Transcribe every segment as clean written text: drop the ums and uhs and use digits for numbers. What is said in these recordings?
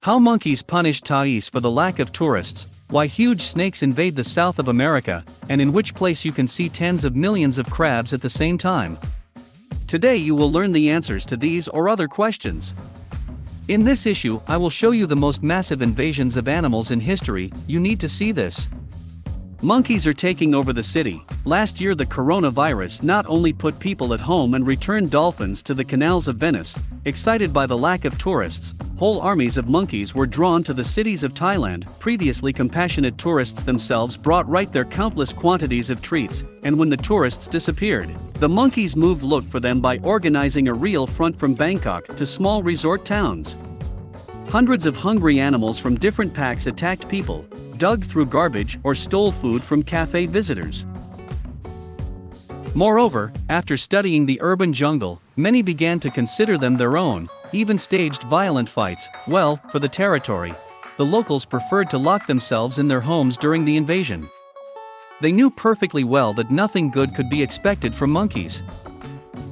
How monkeys punish Thais for the lack of tourists, why huge snakes invade the south of America, and in which place you can see tens of millions of crabs at the same time. Today you will learn the answers to these or other questions. In this issue, I will show you the most massive invasions of animals in history. You need to see this. Monkeys are taking over the city. Last year the coronavirus not only put people at home and returned dolphins to the canals of Venice. Excited by the lack of tourists, whole armies of monkeys were drawn to the cities of Thailand. Previously compassionate tourists themselves brought right their countless quantities of treats, and when the tourists disappeared, the monkeys moved look for them by organizing a real front from Bangkok to small resort towns. Hundreds of hungry animals from different packs attacked people, dug through garbage or stole food from cafe visitors. Moreover, after studying the urban jungle, many began to consider them their own, even staged violent fights. Well, for the territory, the locals preferred to lock themselves in their homes during the invasion. They knew perfectly well that nothing good could be expected from monkeys.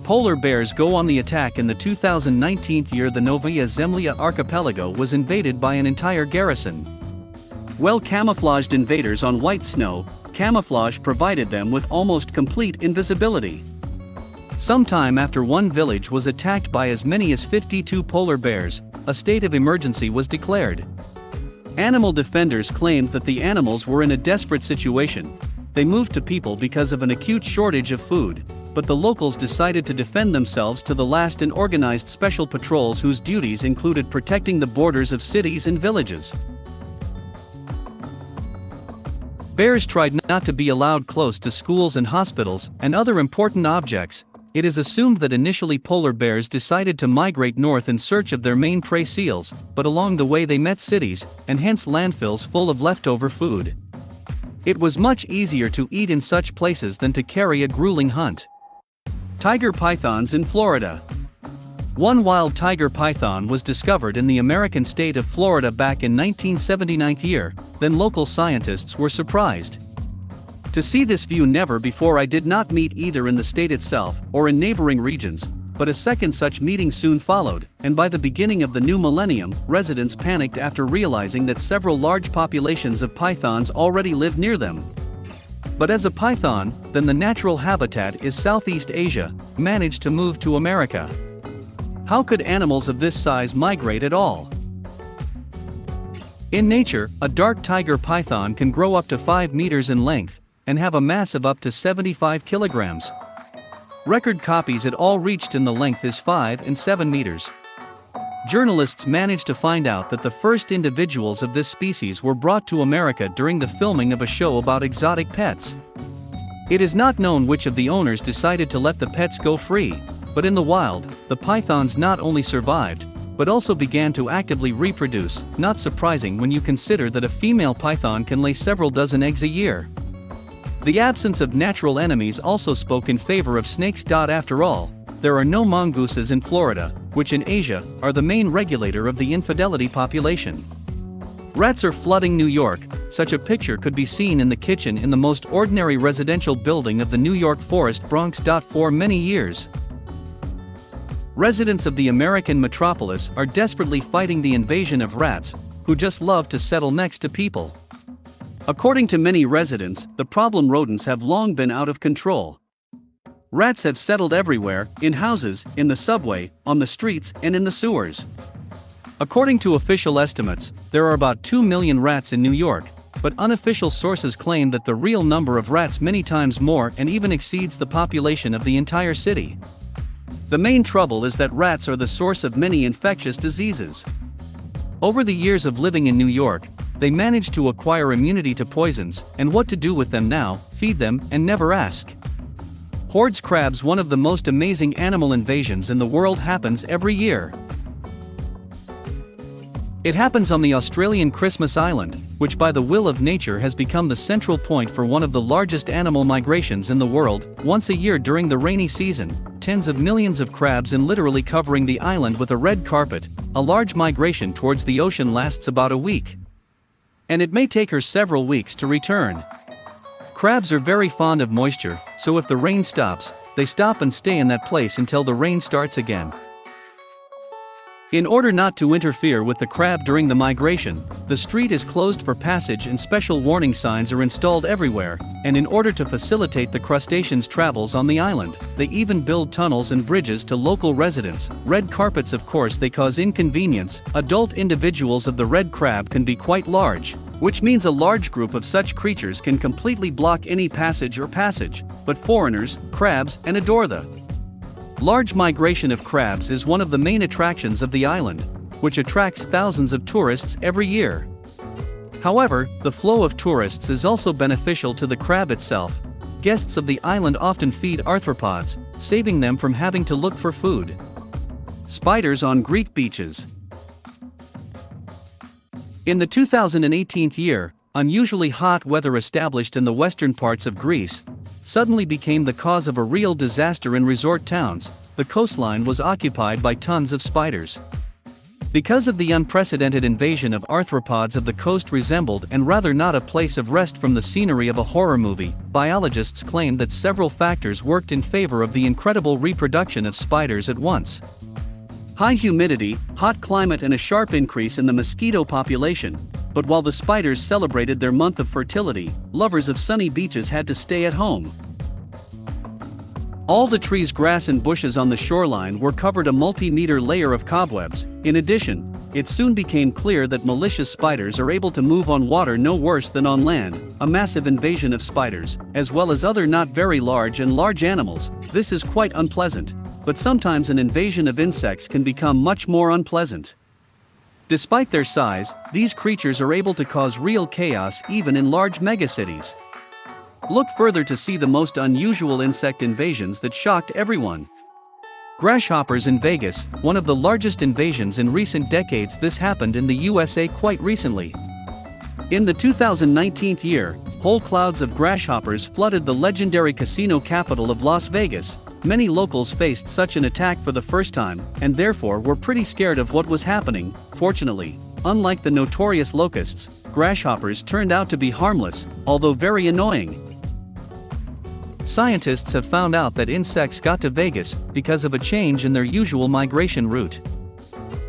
Polar bears go on the attack. In the 2019 year, the Novaya Zemlya archipelago was invaded by an entire garrison. Well-camouflaged invaders on white snow, camouflage provided them with almost complete invisibility. Sometime after one village was attacked by as many as 52 polar bears, a state of emergency was declared. Animal defenders claimed that the animals were in a desperate situation. They moved to people because of an acute shortage of food, but the locals decided to defend themselves to the last and organized special patrols whose duties included protecting the borders of cities and villages. Bears tried not to be allowed close to schools and hospitals and other important objects. It is assumed that initially polar bears decided to migrate north in search of their main prey seals, but along the way they met cities, and hence landfills full of leftover food. It was much easier to eat in such places than to carry a grueling hunt. Tiger pythons in Florida. One wild tiger python was discovered in the American state of Florida back in 1979 year, then local scientists were surprised to see this view. Never before I did not meet either in the state itself or in neighboring regions, but a second such meeting soon followed, and by the beginning of the new millennium, residents panicked after realizing that several large populations of pythons already lived near them. But as a python, then the natural habitat is Southeast Asia, managed to move to America. How could animals of this size migrate at all? In nature, a dark tiger python can grow up to 5 meters in length and have a mass of up to 75 kilograms. Record copies it all reached in the length is 5 and 7 meters. Journalists managed to find out that the first individuals of this species were brought to America during the filming of a show about exotic pets. It is not known which of the owners decided to let the pets go free, but in the wild, the pythons not only survived, but also began to actively reproduce, not surprising when you consider that a female python can lay several dozen eggs a year. The absence of natural enemies also spoke in favor of snakes. After all, there are no mongooses in Florida, which in Asia are the main regulator of the infidelity population. Rats are flooding New York. Such a picture could be seen in the kitchen in the most ordinary residential building of the New York Forest Bronx. For many years, residents of the American metropolis are desperately fighting the invasion of rats, who just love to settle next to people. According to many residents, the problem rodents have long been out of control. Rats have settled everywhere, in houses, in the subway, on the streets, and in the sewers. According to official estimates, there are about 2 million rats in New York, but unofficial sources claim that the real number of rats many times more and even exceeds the population of the entire city. The main trouble is that rats are the source of many infectious diseases. Over the years of living in New York, they managed to acquire immunity to poisons, and what to do with them now, feed them, and never ask. Hordes crabs. One of the most amazing animal invasions in the world happens every year. It happens on the Australian Christmas Island, which by the will of nature has become the central point for one of the largest animal migrations in the world. Once a year during the rainy season, tens of millions of crabs in literally covering the island with a red carpet. A large migration towards the ocean lasts about a week, and it may take her several weeks to return. Crabs are very fond of moisture, so if the rain stops, they stop and stay in that place until the rain starts again. In order not to interfere with the crab during the migration, the street is closed for passage and special warning signs are installed everywhere, and in order to facilitate the crustacean's travels on the island, they even build tunnels and bridges to local residents. Red carpets, of course, they cause inconvenience. Adult individuals of the red crab can be quite large, which means a large group of such creatures can completely block any passage, but foreigners, crabs, and adore the large migration of crabs is one of the main attractions of the island, which attracts thousands of tourists every year. However, the flow of tourists is also beneficial to the crab itself. Guests of the island often feed arthropods, saving them from having to look for food. Spiders on Greek beaches. In the 2018 year, unusually hot weather established in the western parts of Greece suddenly became the cause of a real disaster in resort towns. The coastline was occupied by tons of spiders. Because of the unprecedented invasion of arthropods of the coast resembled and rather not a place of rest from the scenery of a horror movie, biologists claimed that several factors worked in favor of the incredible reproduction of spiders at once. High humidity, hot climate and a sharp increase in the mosquito population. But while the spiders celebrated their month of fertility, lovers of sunny beaches had to stay at home. All the trees, grass and bushes on the shoreline were covered a multi-meter layer of cobwebs. In addition, it soon became clear that malicious spiders are able to move on water no worse than on land. A massive invasion of spiders, as well as other not very large and large animals. This is quite unpleasant. But sometimes an invasion of insects can become much more unpleasant. Despite their size, these creatures are able to cause real chaos even in large megacities. Look further to see the most unusual insect invasions that shocked everyone. Grasshoppers in Vegas, one of the largest invasions in recent decades. This happened in the USA quite recently. In the 2019 year, whole clouds of grasshoppers flooded the legendary casino capital of Las Vegas. Many locals faced such an attack for the first time, and therefore were pretty scared of what was happening. Fortunately, unlike the notorious locusts, grasshoppers turned out to be harmless, although very annoying. Scientists have found out that insects got to Vegas because of a change in their usual migration route.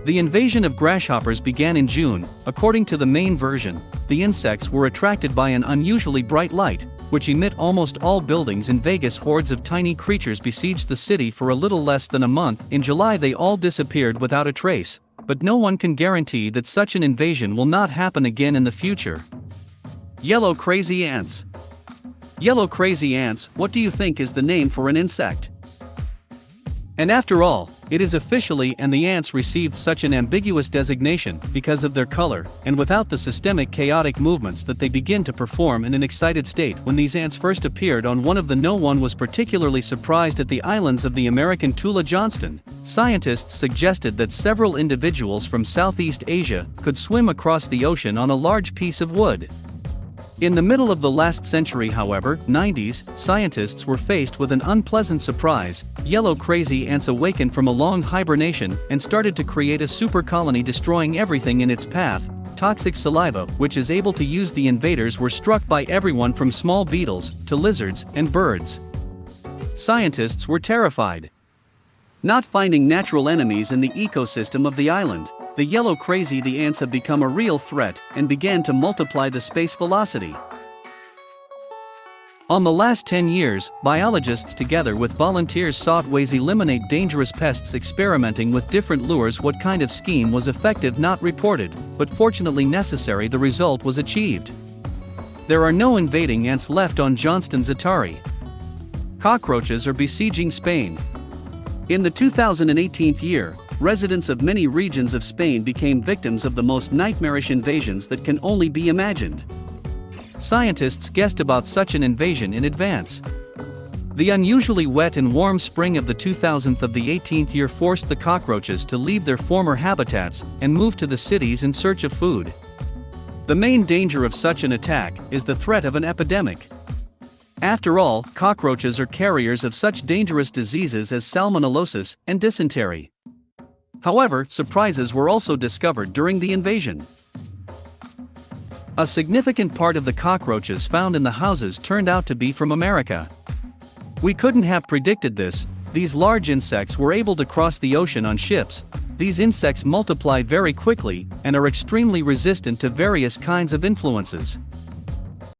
The invasion of grasshoppers began in June. According to the main version, the insects were attracted by an unusually bright light, which emit almost all buildings in Vegas. Hordes of tiny creatures besieged the city for a little less than a month. In July they all disappeared without a trace, but no one can guarantee that such an invasion will not happen again in the future. Yellow crazy ants. Yellow crazy ants, what do you think is the name for an insect? And after all, it is officially, and the ants received such an ambiguous designation because of their color, and without the systemic chaotic movements that they begin to perform in an excited state. When these ants first appeared on one of the, no one was particularly surprised at the islands of the American Tula Johnston. Scientists suggested that several individuals from Southeast Asia could swim across the ocean on a large piece of wood. In the middle of the last century, however, 90s, scientists were faced with an unpleasant surprise. Yellow crazy ants awakened from a long hibernation and started to create a super colony, destroying everything in its path. Toxic saliva, which is able to use the invaders, were struck by everyone from small beetles to lizards and birds. Scientists were terrified. Not finding natural enemies in the ecosystem of the island, the yellow crazy ants have become a real threat and began to multiply the space velocity. On the last 10 years, biologists together with volunteers sought ways eliminate dangerous pests, experimenting with different lures. What kind of scheme was effective? Not reported, but fortunately necessary. The result was achieved. There are no invading ants left on Johnston's Atari. Cockroaches are besieging Spain. In the 2018 year, residents of many regions of Spain became victims of the most nightmarish invasions that can only be imagined. Scientists guessed about such an invasion in advance. The unusually wet and warm spring of the 2000th of the 18th year forced the cockroaches to leave their former habitats and move to the cities in search of food. The main danger of such an attack is the threat of an epidemic. After all, cockroaches are carriers of such dangerous diseases as salmonellosis and dysentery. However, surprises were also discovered during the invasion. A significant part of the cockroaches found in the houses turned out to be from America. We couldn't have predicted this. These large insects were able to cross the ocean on ships, These insects multiply very quickly and are extremely resistant to various kinds of influences.